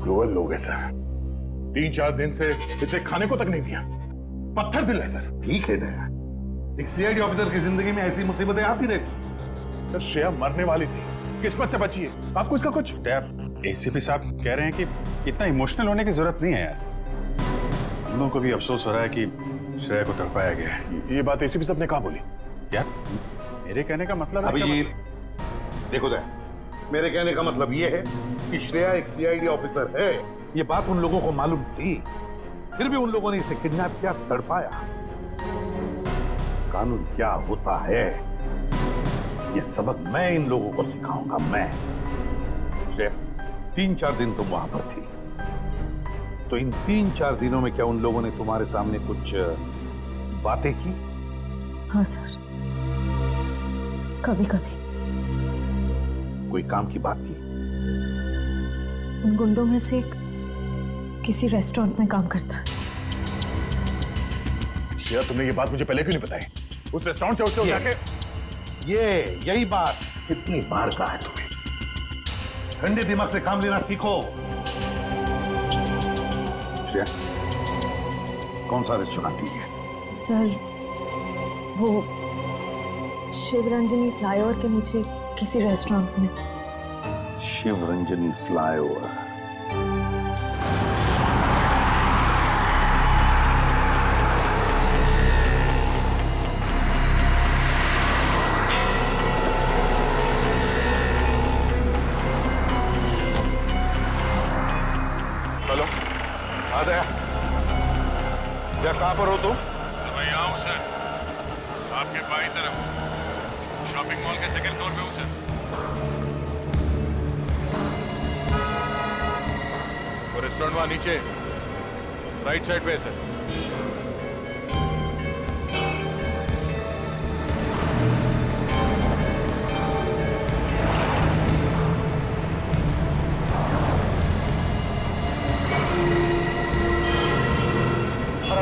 Cruel लोग हैं sir. 3-4 दिन से इसे खाने को तक नहीं दिया। पत्थर दिल है सर। ठीक है दया, एक सीआईडी ऑफिसर की जिंदगी में ऐसी मुसीबतें आती रहती। सर श्रेया मरने वाली थी, किस्मत से बची है। आपको इसका कुछ? एसीपी साहब कह रहे हैं कि इतना इमोशनल होने की जरूरत नहीं है यार। हम लोगों को भी अफसोस हो रहा है कि श्रेया को तड़पाया गया है। ये बात एसीपी साहब ने कहा बोली? यार मेरे कहने का मतलब अभिजीत, देखो दया, मेरे कहने का मतलब ये है कि श्रेया एक सीआईडी ऑफिसर है। ये बात उन लोगों को मालूम थी, फिर भी उन लोगों ने इसे किडनैप किया, तड़पाया। कानून क्या होता है ये सबक मैं इन लोगों को सिखाऊंगा। मैं श्रेया, 3-4 दिन तुम वहां पर थी, तो इन 3-4 दिनों में क्या उन लोगों ने तुम्हारे सामने कुछ बातें की? हाँ सर, कभी कभी। कोई काम की बात की? उन गुंडों में से एक किसी रेस्टोरेंट में काम करता है। श्रेया, तुमने ये बात मुझे पहले क्यों नहीं बताई? उस रेस्टोरेंट से उसको जाके यही बात कितनी बार कहा है तुम्हें? ठंडे दिमाग से काम लेना सीखो। श्रेया, कौन सा रेस्टोरेंट है? सर वो शिवरंजनी फ्लाईओवर के नीचे किसी रेस्टोरेंट में। शिवरंजनी फ्लाईओवर? हेलो, आ गया। क्या, कहां पर हो तुम? सर मैं यहाँ हूँ सर, आपके बाईं तरफ शॉपिंग मॉल के सेकंड फ्लोर पे हूँ सर। वो रेस्टोरेंट वहाँ नीचे राइट साइड पे है सर।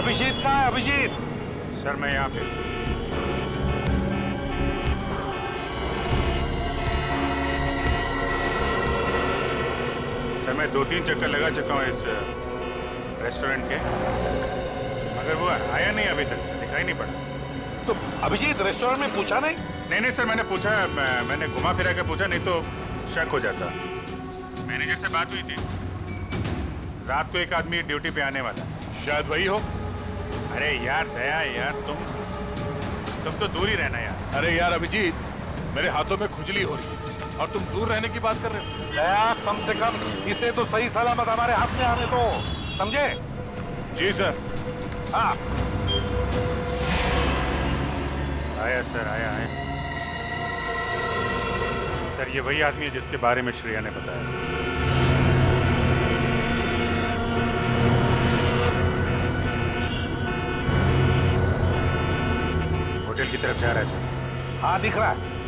अभिजीत कहाँ है? अभिजीत सर मैं यहाँ पे। सर मैं 2-3 चक्कर लगा चुका हूँ इस रेस्टोरेंट के, मगर वो आया नहीं अभी तक, सर दिखाई नहीं पड़ा। तो अभिजीत रेस्टोरेंट में पूछा नहीं? नहीं सर, मैंने पूछा, मैंने घुमा फिरा के पूछा, नहीं तो शक हो जाता। मैनेजर से बात हुई थी, रात को एक आदमी ड्यूटी पे आने वाला, शायद वही हो। अरे यार दया यार, तुम तो दूर ही रहना यार। अरे यार अभिजीत, मेरे हाथों में खुजली हो रही है और तुम दूर रहने की बात कर रहे हो। दया, कम से कम इसे तो सही सलामत हमारे हाथ में आने दो, समझे? जी सर। हाँ आया सर, आया। सर ये वही आदमी है जिसके बारे में श्रेया ने बताया। होटल की तरफ जा रहा है सर। हाँ दिख रहा है।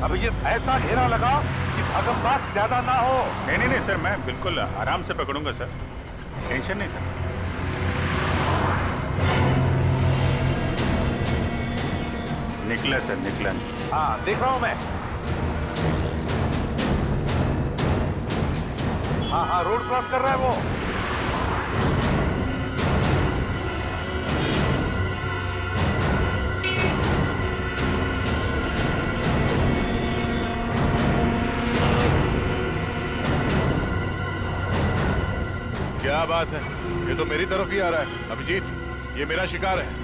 अभिजीत ऐसा घेरा लगा कि भगमभाग ज्यादा ना हो। नहीं सर, मैं बिल्कुल आराम से पकड़ूंगा सर, टेंशन नहीं सर। निकला सर, निकला। हाँ देख रहा हूं मैं। हाँ रोड क्रॉस कर रहा है वो। क्या बात है, ये तो मेरी तरफ ही आ रहा है। अभिजीत, ये मेरा शिकार है।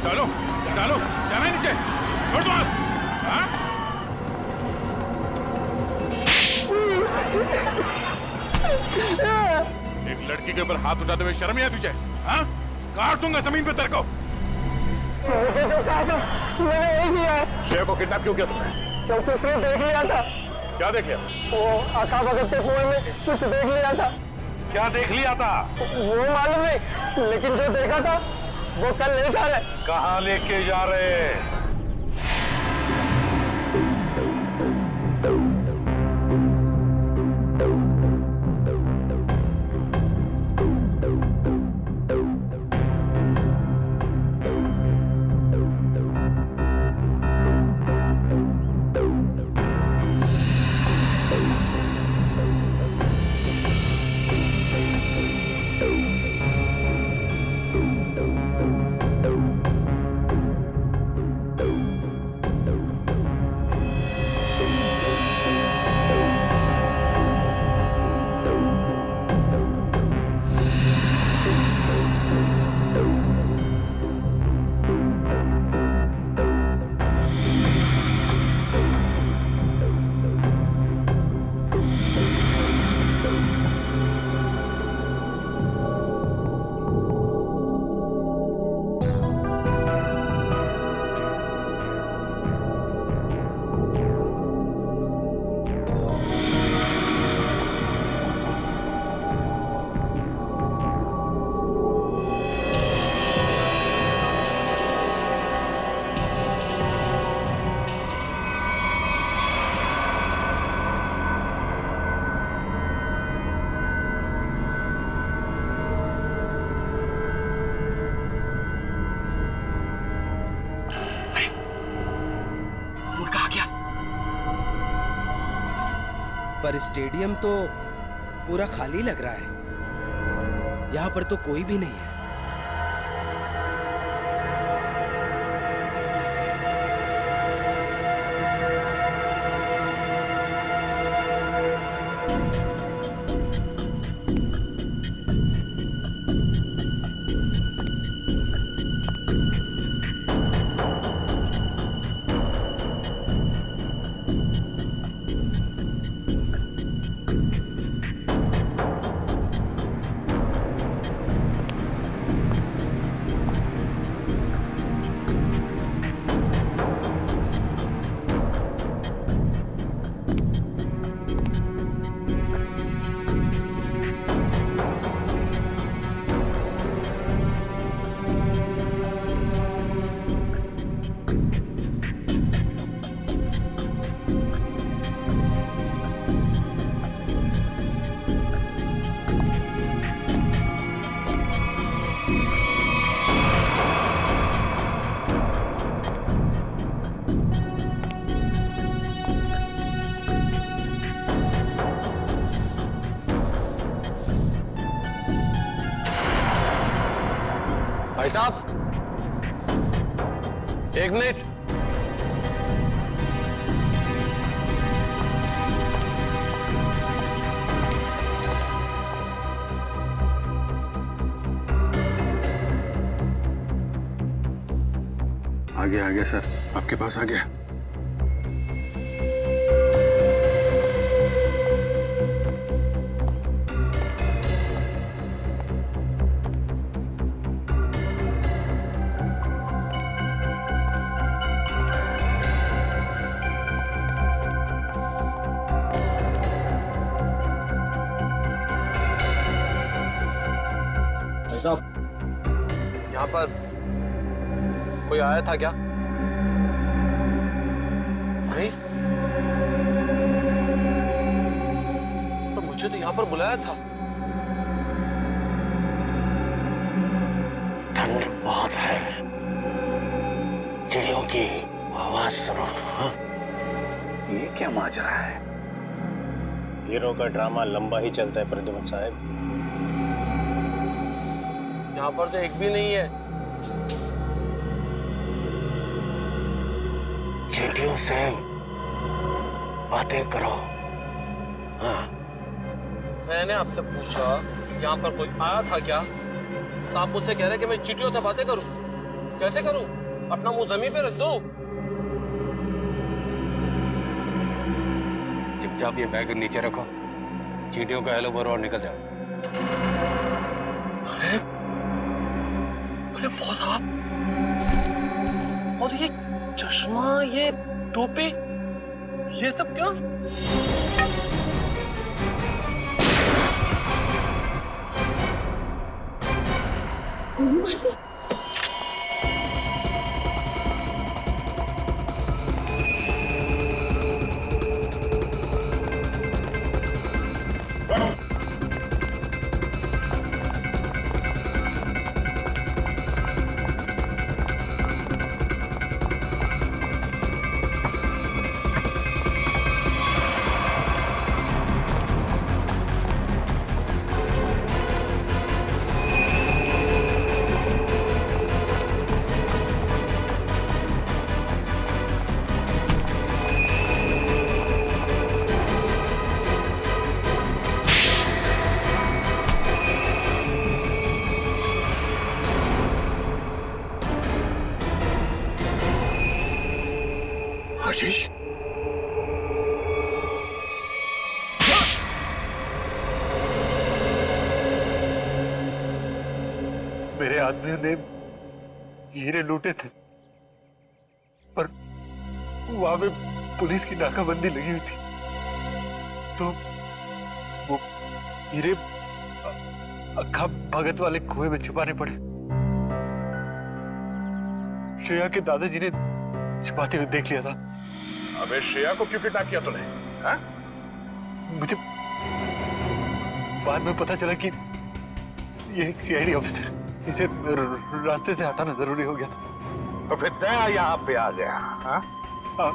डालो डालो, जाना नीचे, छोड़ दो आप। हाँ? एक लड़की के ऊपर हाथ उठाते हुए शर्म नहीं आती तुझे? हाँ? काट दूंगा जमीन पे तेरे को। मुझे जो कहा था मैंने वही किया है। श्रेया को किडनैप क्यों किया तुमने? क्योंकि उसने देख लिया था। क्या देख लिया? वो आका भगत के फोन में कुछ देख लिया था। क्या देख लिया था? वो मालूम नहीं, लेकिन जो देखा था वो कल ले जा रहे। कहाँ लेके जा रहे? आ गया। पर स्टेडियम तो पूरा खाली लग रहा है, यहाँ पर तो कोई भी नहीं है। भाई साहब, एक मिनट। आ गया सर, आपके पास आ गया। यहाँ पर कोई आया था क्या? नहीं, तो मुझे तो यहाँ पर बुलाया था। ठंड बहुत है, चिड़ियों की आवाज सुनो। हाँ? ये क्या माजरा है? हीरो का ड्रामा लंबा ही चलता है प्रद्युमन साहब। यहाँ पर तो एक भी नहीं है। चींटियों से बातें करो। हाँ। मैंने आपसे पूछा यहाँ पर कोई आया था क्या, तो आप मुझसे कह रहे कि मैं चींटियों से बातें करूं। कैसे करूं? अपना मुंह जमीन पे रख दो। चुपचाप ये बैग नीचे रखो, चींटियों का हेलो बोलो और निकल जाओ। अरे अरे बहुत आप, और ये चश्मा, ये टोपी, ये सब क्या? गोली मार दी। आशीष, मेरे आदमियों ने हीरे लूटे थे, पर वहां पे पुलिस की नाकाबंदी लगी हुई थी, तो वो हीरे अक्खा भगत वाले कुएं में छुपाने पड़े। श्रेया के दादाजी ने छुपाते हुए देख लिया था। अबे श्रेया को क्यों किडनैप किया तूने? हाँ? मुझे बाद में पता चला कि ये एक सीआईडी ऑफिसर, इसे रास्ते से हटाना जरूरी हो गया था। तो फिर दया यहाँ पे आ गया। हाँ? हाँ।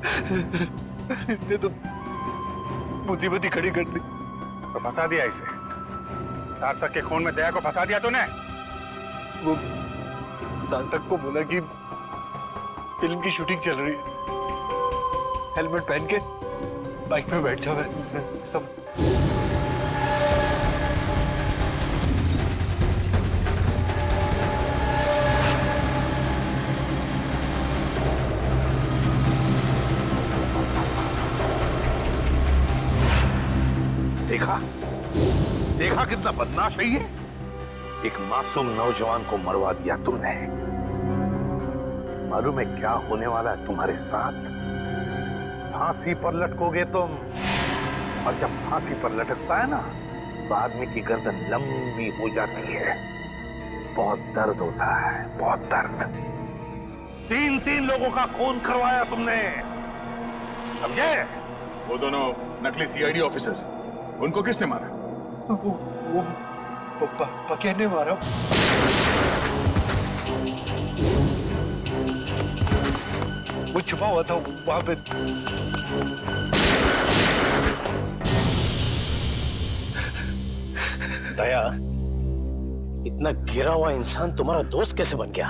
इसने तो मुसीबत ही खड़ी कर दी। तो फंसा दिया इसे। सार्थक के खून में दया को फंसा दिया तूने। वो सार्थक को बोला कि फिल्म की शूटिंग चल रही है, हेलमेट पहन के बाइक में बैठ जाओ। सब देखा देखा कितना बदमाश है ये। एक मासूम नौजवान को मरवा दिया तुमने। मालूम है क्या होने वाला है तुम्हारे साथ? फांसी पर लटकोगे तुम, और जब फांसी पर लटकता है ना तो आदमी की गर्दन लंबी हो जाती है। बहुत दर्द होता है, बहुत दर्द। 3 लोगों का खून करवाया तुमने, समझे? वो दोनों नकली सीआईडी ऑफिसर्स, उनको किसने मारा? वो पकिया ने मारा। वो छुपा हुआ था वहां पे। दया, इतना गिरा हुआ इंसान तुम्हारा दोस्त कैसे बन गया?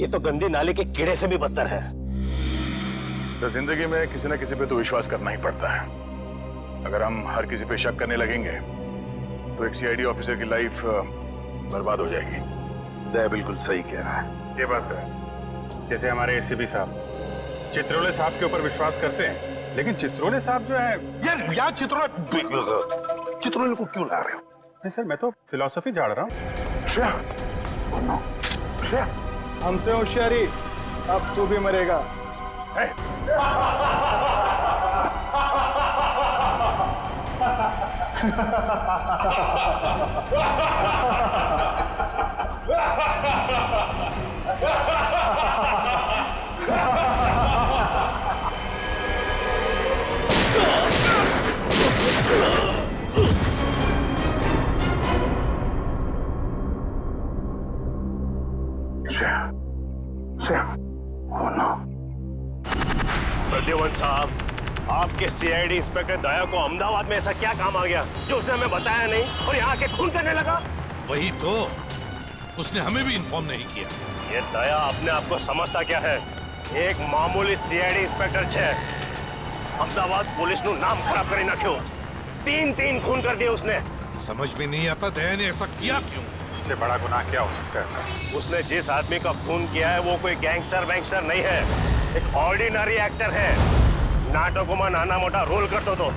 ये तो गंदी नाले के कीड़े से भी बदतर है। तो जिंदगी में किसी न किसी पे तो विश्वास करना ही पड़ता है। अगर हम हर किसी पे शक करने लगेंगे तो एक सीआईडी ऑफिसर की लाइफ बर्बाद हो जाएगी। दया बिल्कुल सही कह रहा है। ये बात है। जैसे हमारे एसीपी साहब चित्रोले साहब के ऊपर विश्वास करते हैं, लेकिन चित्रोले साहब जो है यार चित्रोले को क्यों ला रहे हो? नहीं सर, मैं तो फिलॉसफी झाड़ रहा हूँ। श्रेया, श्रेया, हमसे होशियारी, अब तू भी मरेगा। प्रद्युमन साहब, आपके सीआईडी इंस्पेक्टर दया को अहमदाबाद में ऐसा क्या काम आ गया जो उसने हमें बताया नहीं और यहाँ के खून करने लगा? वही तो, उसने हमें भी इन्फॉर्म नहीं किया। ये दया अपने आप को समझता क्या है? एक मामूली सीआईडी इंस्पेक्टर छे, अहमदाबाद पुलिस नु नाम खराब करी ना क्यों? 3 खून कर दिए उसने। समझ में नहीं आता दया ने ऐसा किया क्यों? इससे बड़ा गुनाह क्या हो सकता है सर? उसने जिस आदमी का खून किया है वो कोई गैंगस्टर वैंगस्टर नहीं है, एक ऑर्डिनरी एक्टर है। नाटकों में नाना मोटा रोल करतो तो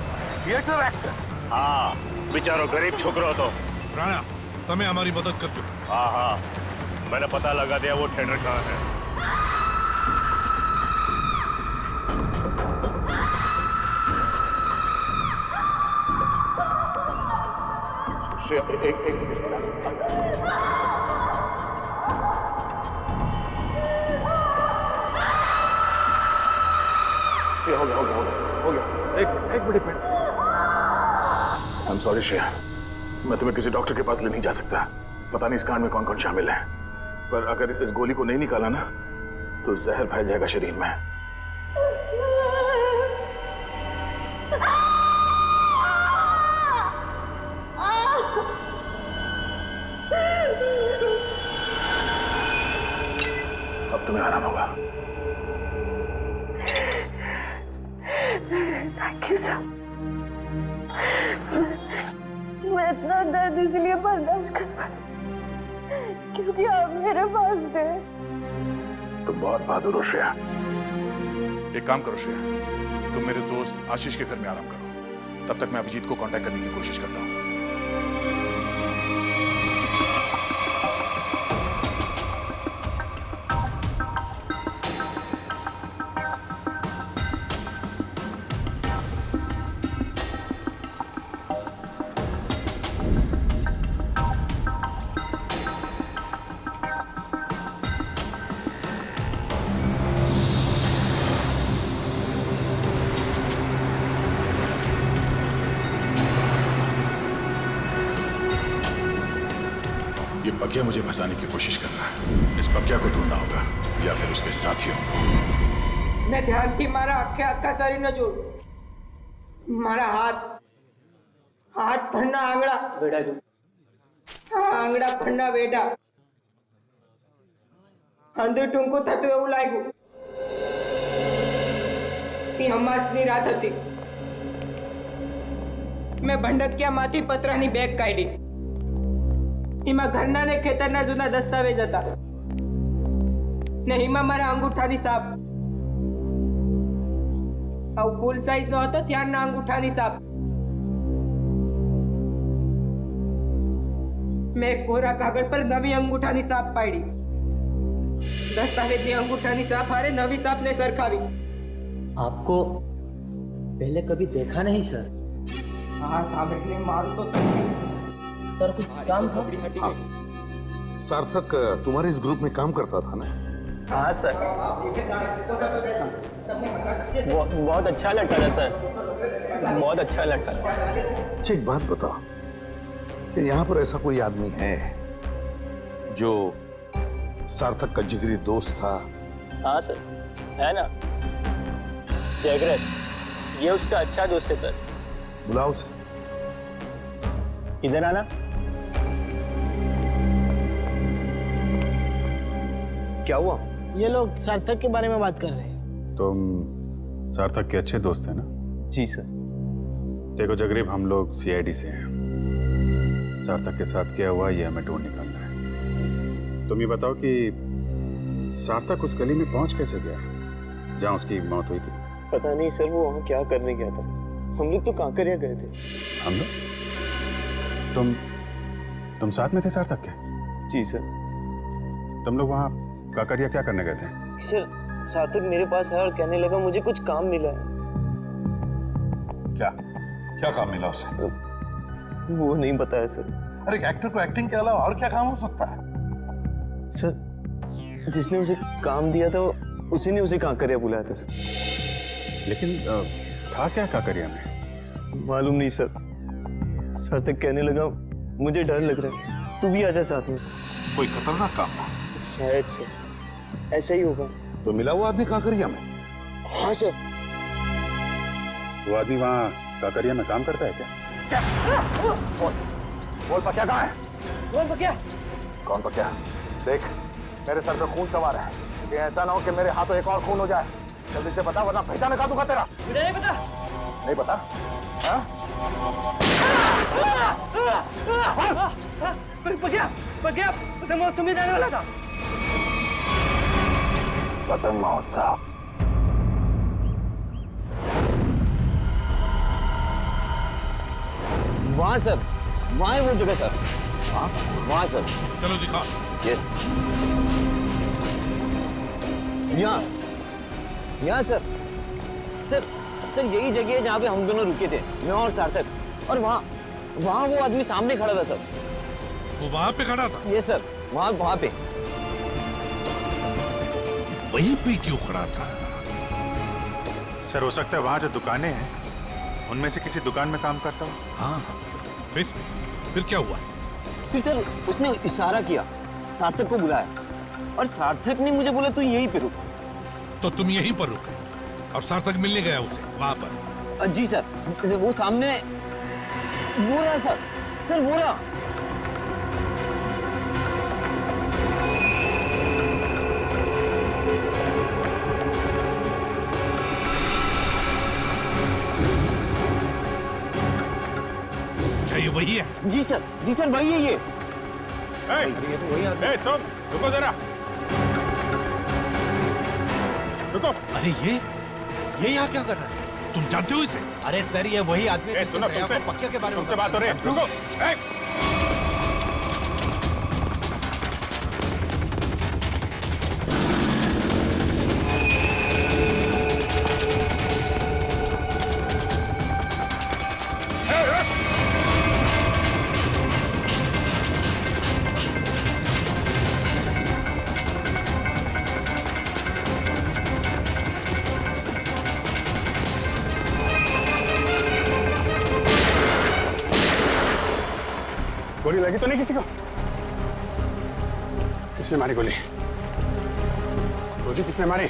थिएटर एक्टर। हाँ, बेचारो गरीब छोकरो तो। राणा, तमें हमारी मदद कर चुके। हाँ, मैंने पता लगा दिया वो थिएटर कहाँ है। हो गया। एक मिनट। I'm sorry श्रेया, मैं तुम्हें किसी डॉक्टर के पास ले नहीं जा सकता। पता नहीं इस कांड में कौन-कौन शामिल है, पर अगर इस गोली को नहीं निकाला ना तो जहर फैल जाएगा शरीर में। अब तुम्हें आराम होगा। Thank you sir. मैं इतना दर्द इसलिए बर्दाश्त कर पाई क्योंकि आप मेरे पास थे। तुम बहुत बहादुर हो श्रेया। एक काम करो श्रेया, तुम मेरे दोस्त आशीष के घर में आराम करो, तब तक मैं अभिजीत को कांटेक्ट करने की कोशिश करता हूँ। ये पकिया मुझे फंसाने की कोशिश कर रहा है। इस पकिया को ढूंढना होगा या फिर उसके साथियों को। મેં ધ્યાનથી મારા આખે આખા શરીરને જોયું. મારા હાથ પરના આંગળા વેડા જો. આ આંગળા પરના વેડા અંદર ટૂંકું થતું એવું લાગ્યું. એ અમાસની રાત હતી. મેં ભંડકિયામાંથી પતરાની બેગ કાઢી. એમાં ઘરના ને ખેતરના જૂના દસ્તાવેજ હતા ને એમાં મારા અંગૂઠાની સાપ. આવું ફૂલ સાઈઝ નો હતો ત્યારના અંગૂઠાની સાપ. મેં કોરા કાગળ પર નવી અંગૂઠાની સાપ પાડી. દસ્તાવેજની અંગૂઠાની સાપ હારે નવી સાપને સરખાવી. आपको पहले कभी देखा नहीं सर. हाँ सामने मारू तो तकलीफ. सर कुछ काम था? हाँ। सार्थक तुम्हारे इस ग्रुप में काम करता था ना? हाँ सर. बहुत अच्छा लड़का था सर. बहुत अच्छा लड़का था. अच्छा एक बात बताओ कि यहाँ पर ऐसा कोई आदमी है जो सार्थक का जिगरी दोस्त था? हाँ सर है ना, जयग्रत. ये उसका अच्छा दोस्त है सर. बुलाओ उसे. इधर आना. क्या हुआ? ये लोग सार्थक के बारे में बात कर रहे हैं. तुम सार्थक के अच्छे दोस्त हैं ना? जी सर. देखो जगरीब, हम लोग सीआईडी से हैं. सार्थक के साथ क्या हुआ ये हमें ढूंढ निकालना है. तुम ये बताओ कि सार्थक उस गली में पहुंच कैसे गया जहां उसकी मौत हुई थी? पता नहीं सर, वो वहाँ क्या करने गया था. हम लोग तो कांकरिया गए थे. हम लोग? तुम साथ में थे सार्थक के? जी सर. तुम लोग वहाँ काकरिया क्या करने गए थे? सर सार्थक मेरे पास है और कहने लगा मुझे कुछ काम मिला है. क्या क्या काम मिला उसे? वो नहीं बताया सर. अरे एक्टर को एक्टिंग के अलावा और क्या काम हो सकता है? सर जिसने उसे काम दिया था उसी ने उसे कांकरिया बुलाया था सर. लेकिन था क्या काकरिया में? मालूम नहीं सर. सार्थक कहने लगा मुझे डर लग रहा है, तू भी आजा साथ में. कोई खतरनाक काम था? शायद सर ऐसा ही होगा. तो मिला वो आदमी काकरिया में? हाँ सर. वो आदमी वहाँ काकरिया में काम करता है क्या? बोल पक्या कहाँ है? बोल पक्या. कौन पक्या? देख मेरे सर पे खून सवार है. ये ऐसा ना हो कि मेरे हाथों एक और खून हो जाए. जल्दी से बता वरना पहचान निकाल दूंगा तेरा. मुझे नहीं पता. नहीं पता? हाँ? पक्या पतंग महोत्सव में जाने वाला था. पतंग महोत्सव? वहाँ सर, वहाँ है वो जगह सर. वहाँ सर. चलो दिखा. यस. यहाँ सर. सर यही जगह है जहाँ पे हम दोनों रुके थे, मैं और सार्थक. और वहाँ वो आदमी सामने खड़ा था सर. वो वहां पे खड़ा था? ये सर वहाँ पे. वहीं पे क्यों खड़ा था? सर हो सकता है वहाँ जो दुकानें हैं उनमें से किसी दुकान में काम करता हूँ. हाँ. फिर क्या हुआ? फिर सर उसने इशारा किया, सार्थक को बुलाया और सार्थक ने मुझे बोला तू यहीं पे रुक. तो तुम यहीं पर रुके और सार्थक मिलने गया उसे वहां पर? जी सर. वो सामने वो रहा सर वो रहा. क्या ये वही है? जी सर वही है ये. तुम रुको जरा. रुको. अरे ये यहाँ क्या कर रहा है? तुम जानते हो इसे? अरे सर ये वही आदमी है सुनो तुमसे पक्या के बारे में तुमसे बात हो रही है. रुको. गोली लगी तो नहीं किसी को? किसने मारी गोली? गोली किसने मारी?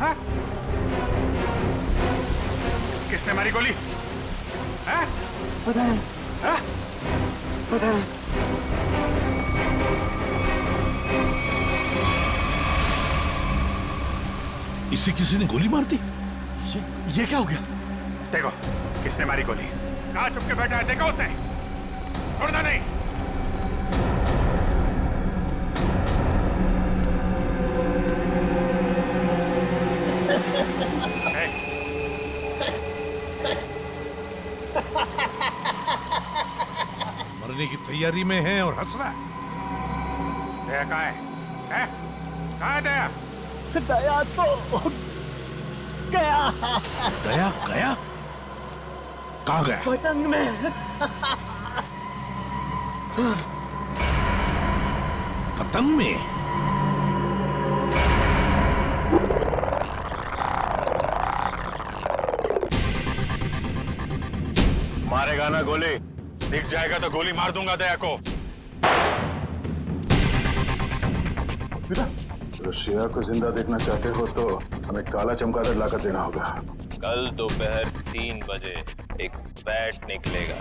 हाँ? किसने मारी गोली? हाँ? पता नहीं। हाँ? पता नहीं। इसे किसी ने गोली मार दी? ये क्या हो गया? देखो किसने मारी गोली। कहाँ छुप के बैठा है, देखो उसे, छोड़ना नहीं। मरने की तैयारी में है और हंस रहा है। दया कहाँ है? हैं? कहाँ है दया? दया तो गया। गया गया? कहाँ गया? पतंग में। पतंग में? मारेगा ना गोली? दिख जाएगा तो गोली मार दूंगा दया को। रशिया को जिंदा देखना चाहते हो तो हमें काला चमगादड़ लाकर देना होगा। कल दोपहर 3 बजे एक बैट निकलेगा।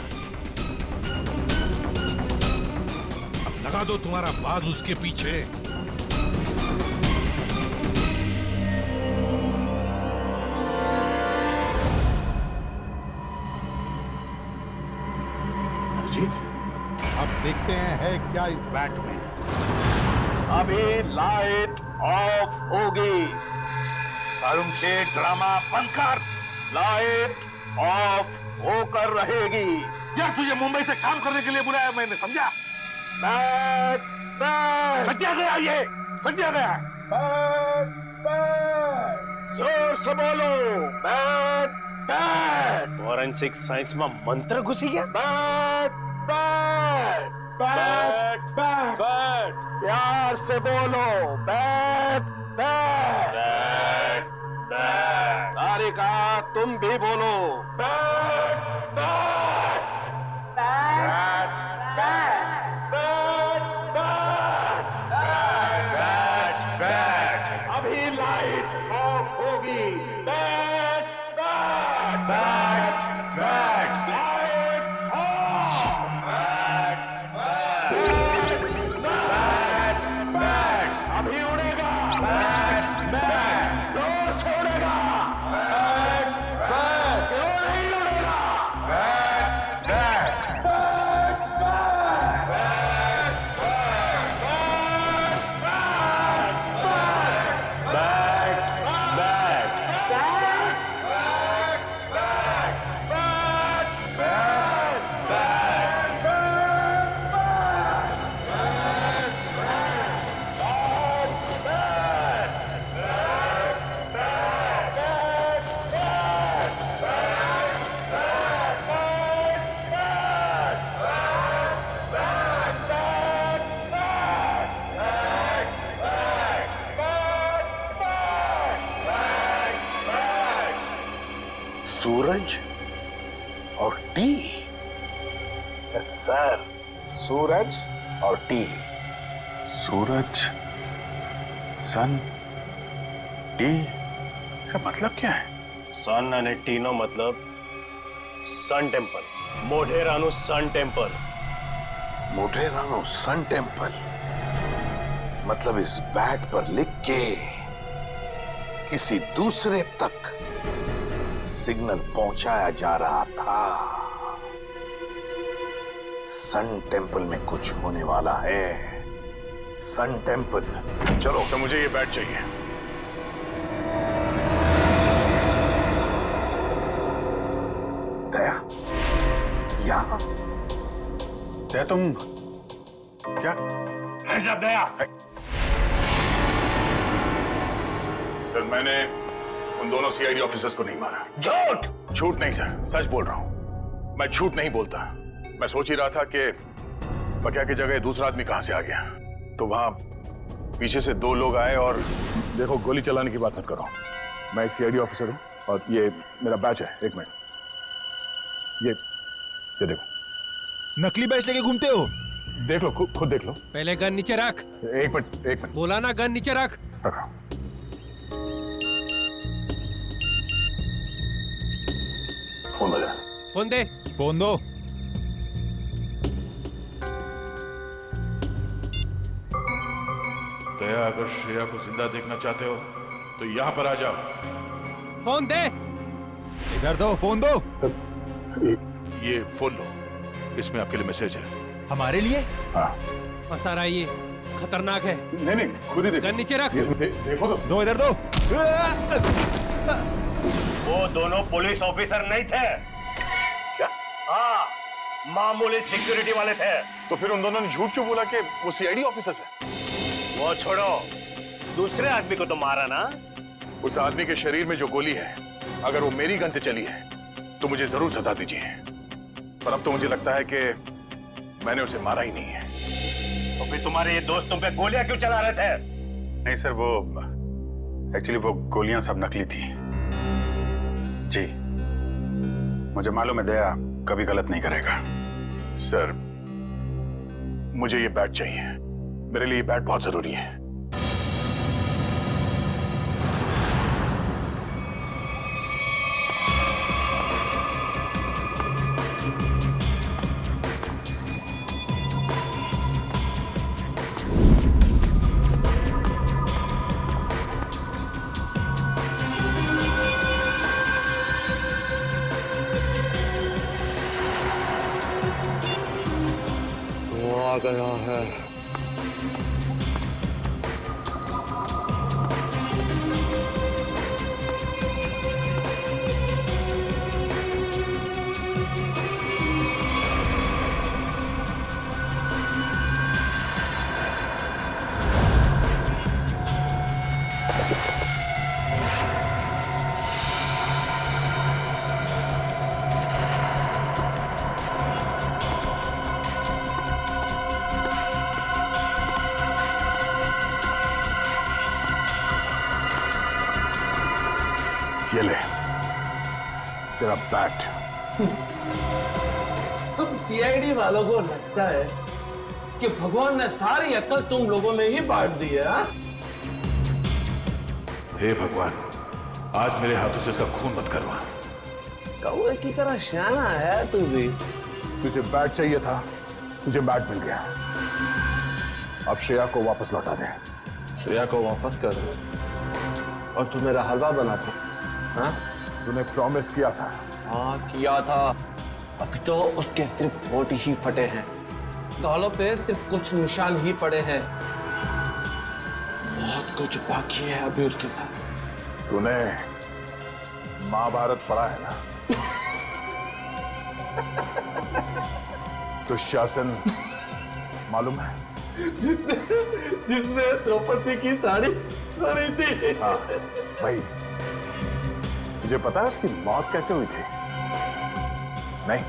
लगा दो तुम्हारा बाज उसके पीछे। अभिजीत, अब देखते हैं क्या इस बैट में। अभी लाइट ऑफ होगी। सारुण के ड्रामा बंद कर। लाइट ऑफ होकर रहेगी। यार तुझे मुंबई से काम करने के लिए बुलाया मैंने, समझा? बैट बैट सज्जा गया, ये सज्जा गया। बैट बैट जोर से बोलो। Bat bat. फॉरेंसिक साइंस में मंत्र घुसी गया। Bat bat bat bat bat प्यार से बोलो। Bat bat bat bat. Tarika तुम भी बोलो। Bat bat bat bat bat bat. अभी लाइट ऑफ होगी। Bat bat bat bat light off. अभी उड़ेगा। बैट बैट जोर से उड़ेगा। बैट बैट क्यों नहीं उड़ेगा? बैट बैट बैट सूरज और टी। यस सर, सूरज और टी। सूरज, सन, टी, इसका मतलब क्या है? सन અને ટી નો मतलब सन टेम्पल। मोढेराનું सन टेम्पल। मोढेरानो सन टेम्पल मतलब इस बैट पर लिख के किसी दूसरे तक सिग्नल पहुंचाया जा रहा था। सन टेम्पल में कुछ होने वाला है। Sun temple. चलो तो मुझे ये बैट चाहिए। दया, यहां? दया तुम क्या? जब दया। सर मैंने उन दोनों सीआईडी ऑफिसर्स को नहीं मारा। झूठ। झूठ नहीं सर, सच बोल रहा हूं। मैं झूठ नहीं बोलता। मैं सोच ही रहा था कि पकिया की जगह दूसरा आदमी कहां से आ गया, तो वहां पीछे से दो लोग आए और देखो गोली चलाने की बात मत करो। मैं एक सीआईडी ऑफिसर हूं और ये मेरा बैच है। एक मिनट, ये देखो। नकली बैच लेके घूमते हो? देख लो, खुद देख लो। पहले गन नीचे रख। एक मिनट। बोला ना गन नीचे रख। रखा। फोन बजा। फोन दे। फोन दो। दया, अगर श्रेया को जिंदा देखना चाहते हो तो यहाँ पर आ जाओ। फोन दे। इधर दो, फोन दो। ये फोन लो, इसमें आपके लिए मैसेज है। हमारे लिए? हाँ। फंसा रहा है ये, खतरनाक है। नहीं, खुद ही देखो। गन नीचे रख। देखो तो। दो, इधर दो। वो दोनों पुलिस ऑफिसर नहीं थे। क्या? हाँ, मामूली सिक्योरिटी वाले थे। तो फिर उन दोनों ने झूठ क्यों बोला कि वो सीआईडी ऑफिसर्स हैं? वो छोड़ो, दूसरे आदमी को तो मारा ना। उस आदमी के शरीर में जो गोली है, अगर वो मेरी गन से चली है तो मुझे जरूर सजा दीजिए। पर अब तो मुझे लगता है कि मैंने उसे मारा ही नहीं है। तो फिर तुम्हारे ये दोस्त तुम पे गोलियां क्यों चला रहे थे? नहीं सर, वो एक्चुअली वो गोलियां सब नकली थी जी। मुझे मालूम है दया कभी गलत नहीं करेगा। सर, मुझे ये बैट चाहिए। मेरे लिए ये बैट बहुत जरूरी है। वो आ गया है। ये ले तेरा बैट। तुम सीआईडी वालों को लगता है कि भगवान ने सारी अक्ल तुम लोगों में ही बांट दी है? हे भगवान, आज मेरे हाथों से इसका खून मत करवा। कौवे की तरह शाना है तू भी। तुझे बैट चाहिए था, तुझे बैट मिल गया। अब श्रेया को वापस लौटा दे। श्रेया को वापस कर दे और तू मेरा हलवा बना दे। हाँ? तूने प्रॉमिस किया था। हाँ किया था। अब तो उसके सिर्फ होठ ही फटे हैं, गालों पे सिर्फ कुछ निशान ही पड़े हैं। बहुत कुछ बाकी है अभी उसके साथ। तूने महाभारत पढ़ा है ना? दुशासन मालूम है? जिसने द्रौपदी की साड़ी पहनी थी। हाँ भाई, तुझे पता है उसकी मौत कैसे हुई थी? नहीं,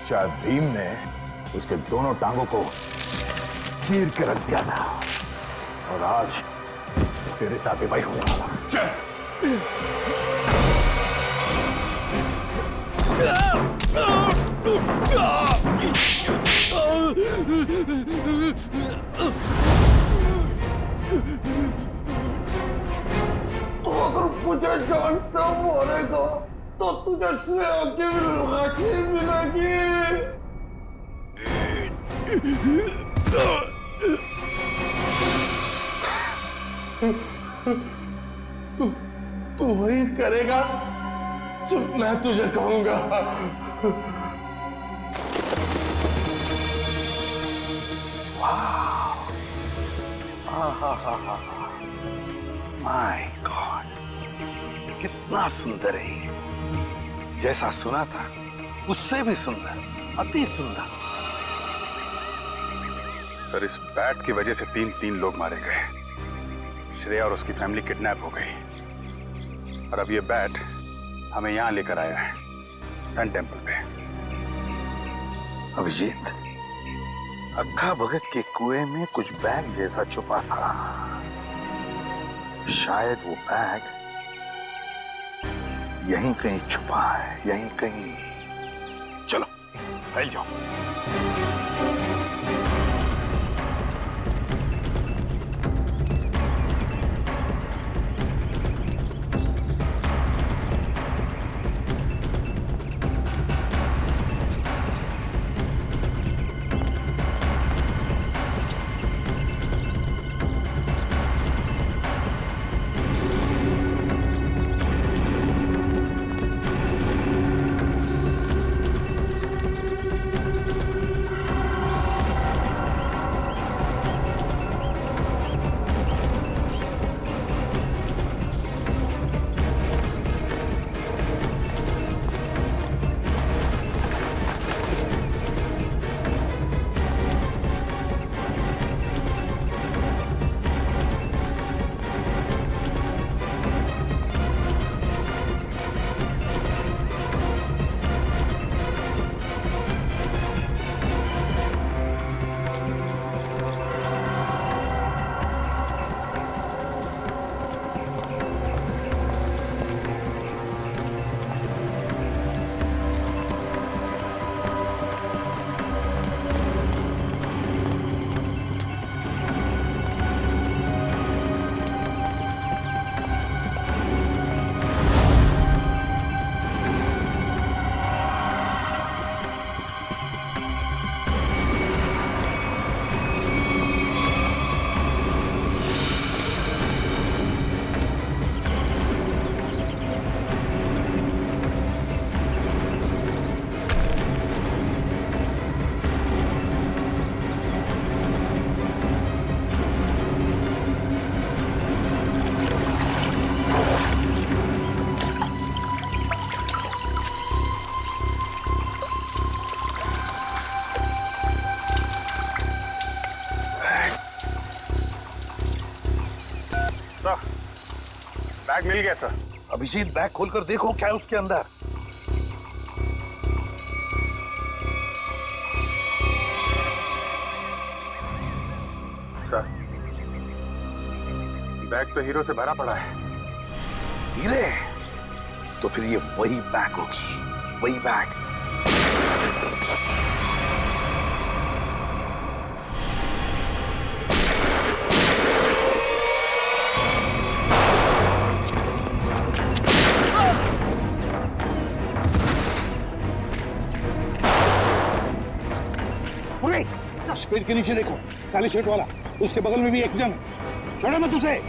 शायद भीम ने उसके दोनों टांगों को चीर के रख दिया था। और आज तेरे साथ ही भाई होने वाला। चल। तो अगर मुझे जान से मारेगा तो तुझे श्रेया की लाठी मिलेगी। तू वही करेगा जो मैं तुझे कहूंगा। माय गॉड, कितना सुंदर है ये। जैसा सुना था उससे भी सुंदर, अति सुंदर। सर, इस बैट की वजह से तीन लोग मारे गए। श्रेया और उसकी फैमिली किडनैप हो गई और अब ये बैट हमें यहां लेकर आया है, सन टेम्पल पे। अभिजीत, अक्खा भगत के कुएं में कुछ बैग जैसा छुपा था। शायद वो बैग यहीं कहीं छुपा है, यहीं कहीं। चलो फैल जाओ। सर, बैग मिल गया सर। अभिजीत बैग खोलकर देखो क्या है उसके अंदर। सर, बैग तो हीरो से भरा पड़ा है। हीरे? तो फिर ये वही बैग होगी, वही बैग। उस पेड़ के नीचे देखो, काली शर्ट वाला, उसके बगल में भी एक जन। छोड़ो मत उसे।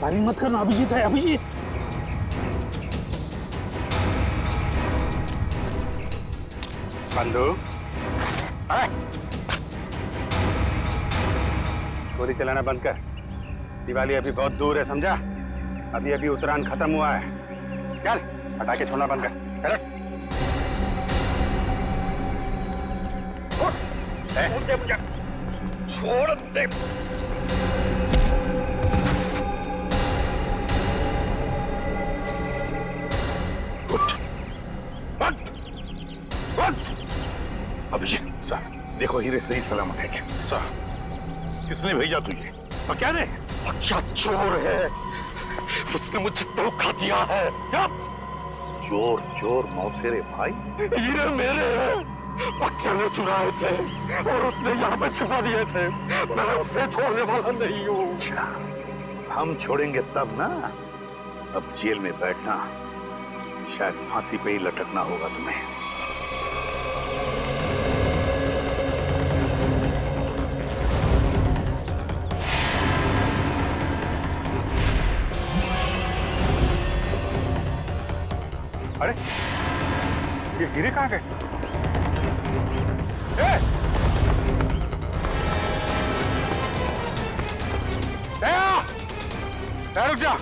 पानी मत करना, अभिजीत है, अभिजीत। बंधु, गोली चलाना बंद कर। दिवाली अभी बहुत दूर है, समझा? अभी अभी उत्तरायण खत्म हुआ है। चल, पटाखे छोड़ना बंद कर। छोड़ दे मुझे, छोड़ दे। अभिजीत सर, देखो हीरे सही सलामत है क्या? सर, किसने भेजा तुझे? और क्या ने? अच्छा चोर है, उसने मुझे धोखा दिया है। क्या? चोर चोर मौसेरे भाई? हीरे मेरे हैं, पक्के ने चुराए थे और उसने यहाँ पे छुपा दिए थे। मैं उसे छोड़ने वाला नहीं हूँ। अच्छा, हम छोड़ेंगे तब ना। अब जेल में बैठना, शायद फांसी पे ही लटकना होगा तुम्हें। अरे, ये हीरे कहाँ गए? दया, रुक जा।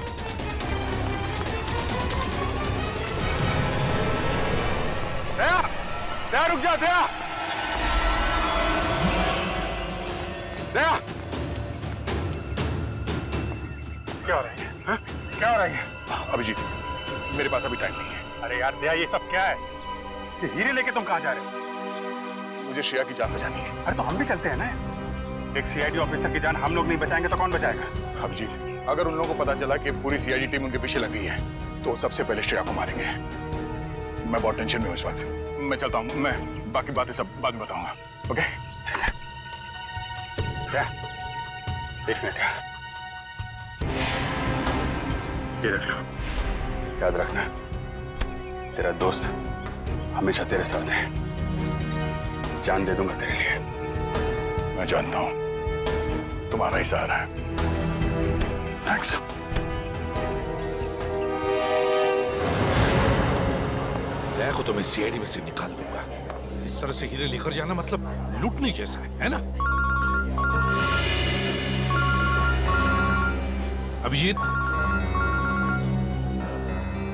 दया, दया रुक जा, दया। दया, क्या हो रहा है? हा? क्या हो रहा है? अभिजीत, मेरे पास अभी टाइम नहीं है। अरे यार दया, ये सब क्या है? ये हीरे लेके तुम कहाँ जा रहे हो? मुझे श्रेया की जान बचानी है। अरे तो हम भी चलते हैं ना। एक सीआईडी ऑफिसर की जान हम लोग नहीं बचाएंगे तो कौन बचाएगा? अभिजीत, अगर उन लोगों को पता चला कि पूरी सीआईडी टीम उनके पीछे लगी है तो सबसे पहले श्रेया को मारेंगे। मैं बहुत टेंशन में हूँ इस वक्त। मैं चलता हूँ, मैं बाकी बातें सब बाद में बताऊंगा। ओके? क्या? एक मिनट, ये रख लो। याद रखना, तेरा दोस्त हमेशा तेरे साथ है। जान दे दूंगा तेरे लिए। मैं जानता हूं तुम्हारा ही सहारा है। थैंक्स। दया को तो मैं सीआईडी में से निकाल दूंगा। इस तरह से हीरे लेकर जाना मतलब लूटने जैसा है ना? अभिजीत,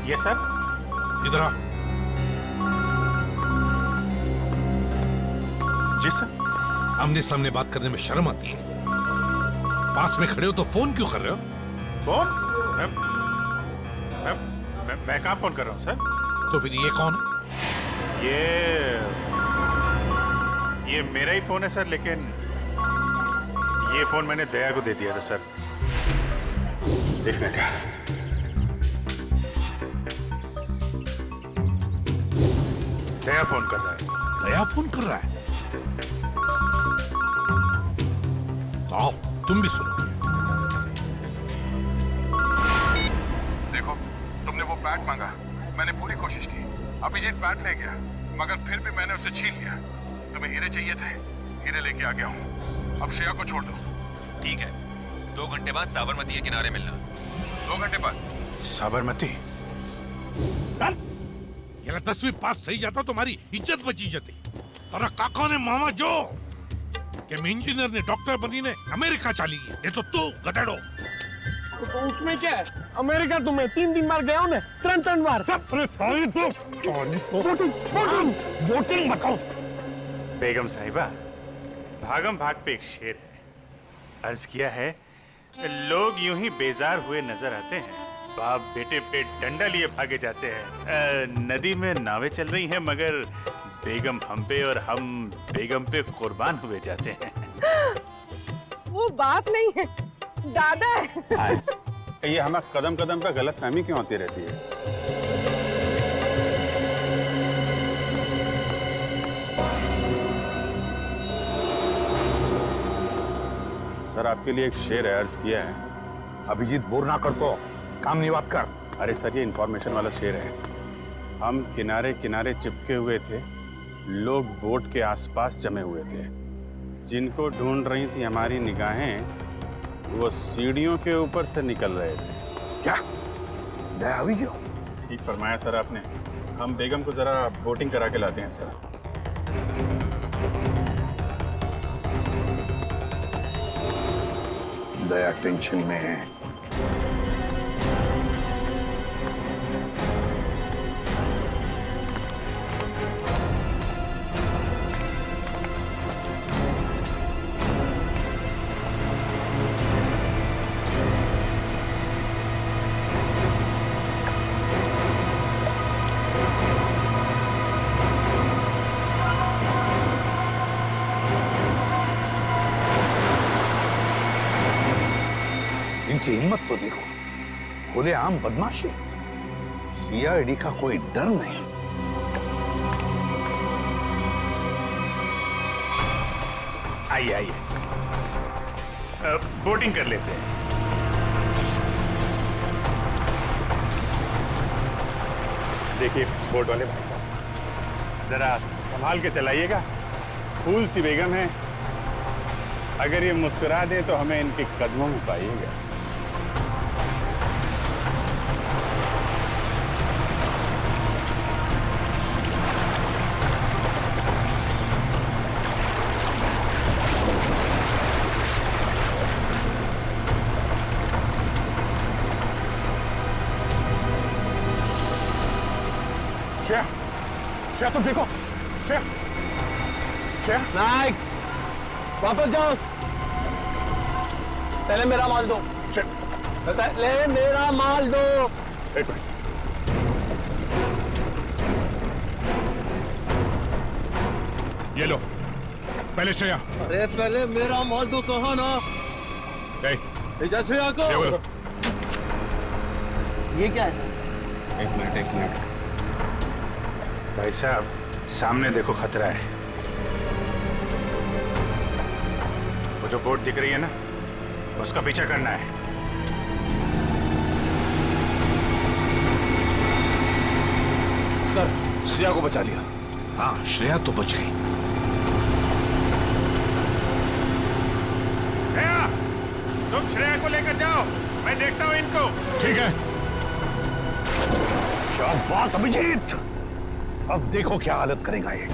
ये सर, इधर आ। जी सर। आमने सामने बात करने में शर्म आती है। पास में खड़े हो तो फोन क्यों कर रहे हो? फोन? मैं कहाँ फोन कर रहा हूँ सर? तो फिर ये कौन है? ये मेरा ही फोन है सर, लेकिन ये फोन मैंने दया को दे दिया था सर। एक मिनट। दया फोन कर रहा है। दया फोन कर रहा है? तो आओ तुम भी सुनो। देखो, तुमने वो बैट मांगा, मैंने पूरी कोशिश की। अभिजीत बैट ले गया, मगर फिर भी मैंने उसे छीन लिया। तुम्हें हीरे चाहिए थे, हीरे लेके आ गया हूँ। अब श्रेया को छोड़ दो। ठीक है, 2 घंटे बाद साबरमती के किनारे मिलना। 2 घंटे बाद? साबरमती? यार 10वीं पास થઈ જાતો તો મારી ઇજ્જત બચી જતી. તારા કાકાને મામા જો કે इंजीनियर ने डॉक्टर बनीने अमेरिका चाली गई. ये तो तू गधेड़ो. तो उसमें क्या है? अमेरिका तुम्हें 3 बार गया हूँ 3 बार. अरे ताई तो वोटिंग बताओ। बेगम साहिबा, भागम भाग पे एक शेर है। अर्ज किया है, लोग यूं ही बेजार हुए नजर आते हैं, बाप बेटे पे डंडा लिए भागे जाते हैं। नदी में नावें चल रही हैं, मगर बेगम हम पे और हम बेगम पे कुर्बान हुए जाते हैं। वो बाप नहीं है, दादा है। ये हमें कदम कदम पे गलतफहमी क्यों होती रहती है? सर, आपके लिए एक शेर है, अर्ज किया है। अभिजीत बोर ना कर तो काम नहीं बात कर। अरे सर, ये इंफॉर्मेशन वाला शेर है। हम किनारे किनारे चिपके हुए थे, लोग बोट के आसपास जमे हुए थे। जिनको ढूंढ रही थी हमारी निगाहें, वो सीढ़ियों के ऊपर से निकल रहे थे। क्या दया हुई क्यों? ठीक फरमाया सर आपने। हम बेगम को जरा बोटिंग करा के लाते हैं सर। दया टेंशन में है। इनकी हिम्मत तो देखो, खुलेआम बदमाशी। सीआईडी का कोई डर नहीं। आइए आइए, बोटिंग कर लेते हैं। देखिए बोट वाले भाई साहब, जरा संभाल के चलाइएगा। फूल सी बेगम है, अगर ये मुस्कुरा दें तो हमें इनके कदमों में पाइएगा। श्रेया तुम देखो, श्रेया, श्रेया। नाइक, वापस जाओ। पहले मेरा माल दो। पहले मेरा माल दो। एक मिनट। ये लो, पहले श्रेया। अरे पहले मेरा माल दो, कहा ना। श्रेया को। ये क्या है सर? एक मिनट। भाई साहब, सामने देखो, खतरा है। वो जो बोट दिख रही है ना, उसका पीछा करना है। सर, श्रेया को बचा लिया। हाँ, श्रेया तो बच गई। श्रेया, तुम श्रेया को लेकर जाओ, मैं देखता हूँ इनको। ठीक है। शाबाश अभिजीत, अब देखो क्या हालत करेगा ये।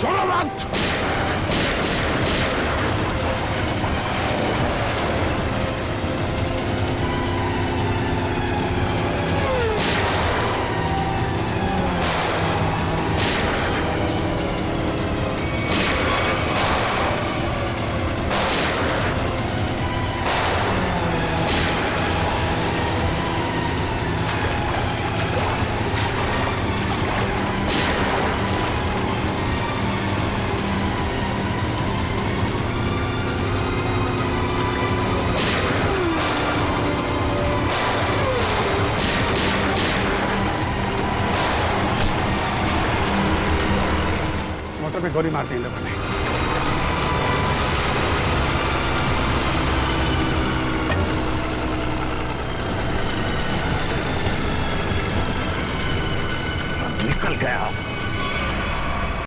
छोड़ो मत। हेलीकॉप्टर में गोली मार दी इन लोगों ने।